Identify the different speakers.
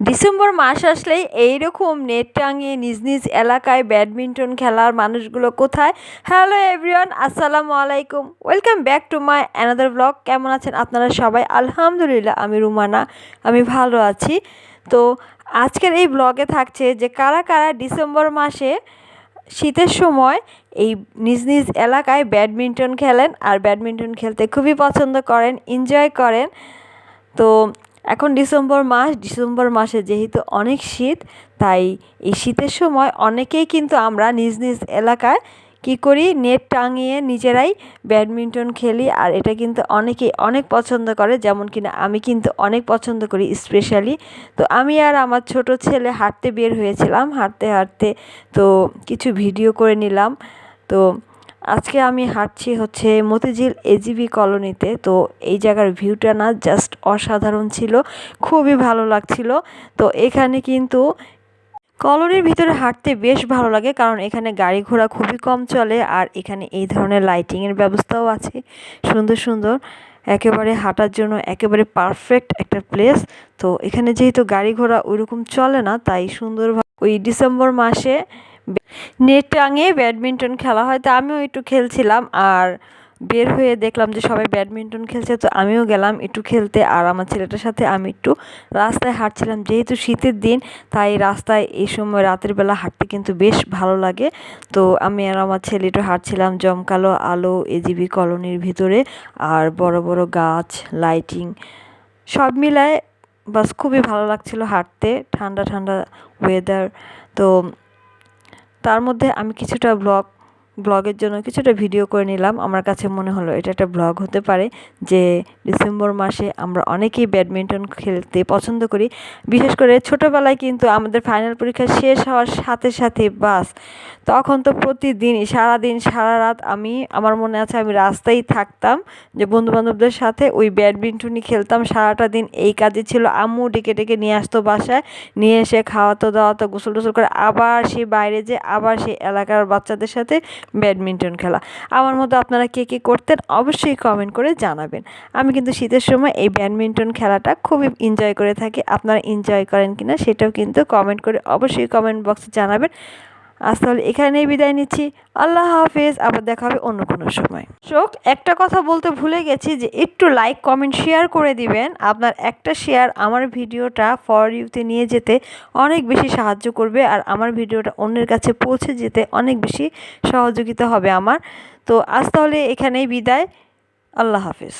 Speaker 1: December মাস আসলেই এইরকম net টাঙিয়ে নিজ নিজ এলাকায় ব্যাডমিন্টন খেলার মানুষগুলো কোথায়? হ্যালো এভরিওয়ান, আসসালামু আলাইকুম, welcome back to my another blog. কেমন আছেন আপনারা সবাই? আলহামদুলিল্লাহ, আমি রুমানা, আমি ভালো আছি। তো আজকের এই ব্লগে থাকছে যে কারা কারা ডিসেম্বর মাসে শীতের সময় এই নিজ নিজ এলাকায় ব্যাডমিন্টন খেলেন আর ব্যাডমিন্টন খেলতে খুবই পছন্দ করেন, এনজয় করেন। তো এখন ডিসেম্বর মাসে যেহেতু অনেক শীত, তাই এই শীতের সময় অনেকেই কিন্তু আমরা নিজ নিজ এলাকায় কী করি, নেট টাঙিয়ে নিজেরাই ব্যাডমিন্টন খেলি। আর এটা কিন্তু অনেকেই অনেক পছন্দ করে, যেমন কিনা আমি কিন্তু অনেক পছন্দ করি স্পেশালি। তো আমি আর আমার ছোট ছেলে হাঁটতে বের হয়েছিলাম, হাঁটতে হাঁটতে তো কিছু ভিডিও করে নিলাম। তো আজকে আমি হাঁটছি হচ্ছে মতিঝিল এজিবি কলোনিতে। তো এই জায়গার ভিউটা না জাস্ট অসাধারণ ছিল, খুবই ভালো লাগছিল। তো এখানে কিন্তু কলোনির ভিতরে হাঁটতে বেশ ভালো লাগে, কারণ এখানে গাড়ি ঘোড়া খুবই কম চলে আর এখানে এই ধরনের লাইটিংয়ের ব্যবস্থাও আছে সুন্দর সুন্দর, একেবারে হাঁটার জন্য একেবারে পারফেক্ট একটা প্লেস। তো এখানে যেহেতু গাড়ি ঘোড়া ওইরকম চলে না, তাই সুন্দরভাবে ওই ডিসেম্বর মাসে নেট টাঙিয়ে ব্যাডমিন্টন খেলা হয়। তো আমিও একটু খেলছিলাম আর বের হয়ে দেখলাম যে সবাই ব্যাডমিন্টন খেলছে, তো আমিও গেলাম একটু খেলতে। আর আমার ছেলেটার সাথে আমি একটু রাস্তায় হাঁটছিলাম, যেহেতু শীতের দিন তাই রাস্তায় এই সময় রাতের বেলা হাঁটতে কিন্তু বেশ ভালো লাগে। তো আমি আর আমার ছেলে একটু হাঁটছিলাম জমকালো আলো এজিবি কলোনির ভিতরে, আর বড় বড় গাছ, লাইটিং সব মিলায় বাস খুবই ভালো লাগছিল হাঁটতে, ঠান্ডা ঠান্ডা ওয়েদার। তো তার মধ্যে আমি কিছুটা ব্লগের জন্য কিছুটা ভিডিও করে নিলাম। আমার কাছে মনে হলো এটা একটা ব্লগ হতে পারে, যে ডিসেম্বর মাসে আমরা অনেকেই ব্যাডমিন্টন খেলতে পছন্দ করি। বিশেষ করে ছোটোবেলায় কিন্তু আমাদের ফাইনাল পরীক্ষা শেষ হওয়ার সাথে সাথে বাস তখন তো প্রতিদিনই সারাদিন সারা রাত আমার মনে আছে আমি রাস্তায় থাকতাম, যে বন্ধুবান্ধবদের সাথে ওই ব্যাডমিন্টনই খেলতাম সারাটা দিন। এই কাজে ছিল, আম্মু ডেকে ডেকে নিয়ে আসতো বাসায়, নিয়ে এসে খাওয়াতো দাওয়াতো, গোসল টোসল করে আবার সে বাইরে যে আবার সেই এলাকার বাচ্চাদের সাথে ব্যাডমিন্টন খেলা। আমার মতো আপনারা কে কে করতেন অবশ্যই কমেন্ট করে জানাবেন। আমি কিন্তু শীতের সময় এই ব্যাডমিন্টন খেলাটা খুবই এনজয় করে থাকি। আপনারা এনজয় করেন কিনা সেটাও কিন্তু কমেন্ট করে অবশ্যই কমেন্ট বক্সে জানাবেন। আজ তাহলে এখানেই বিদায় নিচ্ছি, আল্লাহ হাফেজ, আবার দেখা হবে অন্য কোনো সময়। একটা কথা বলতে ভুলে গেছি, যে একটু লাইক কমেন্ট শেয়ার করে দিবেন। আপনার একটা শেয়ার আমার ভিডিওটা ফর ইউতে নিয়ে যেতে অনেক বেশি সাহায্য করবে, আর আমার ভিডিওটা অন্যের কাছে পৌঁছে যেতে অনেক বেশি সহযোগিতা হবে আমার। তো আজ তাহলে এখানেই বিদায়, আল্লাহ হাফেজ।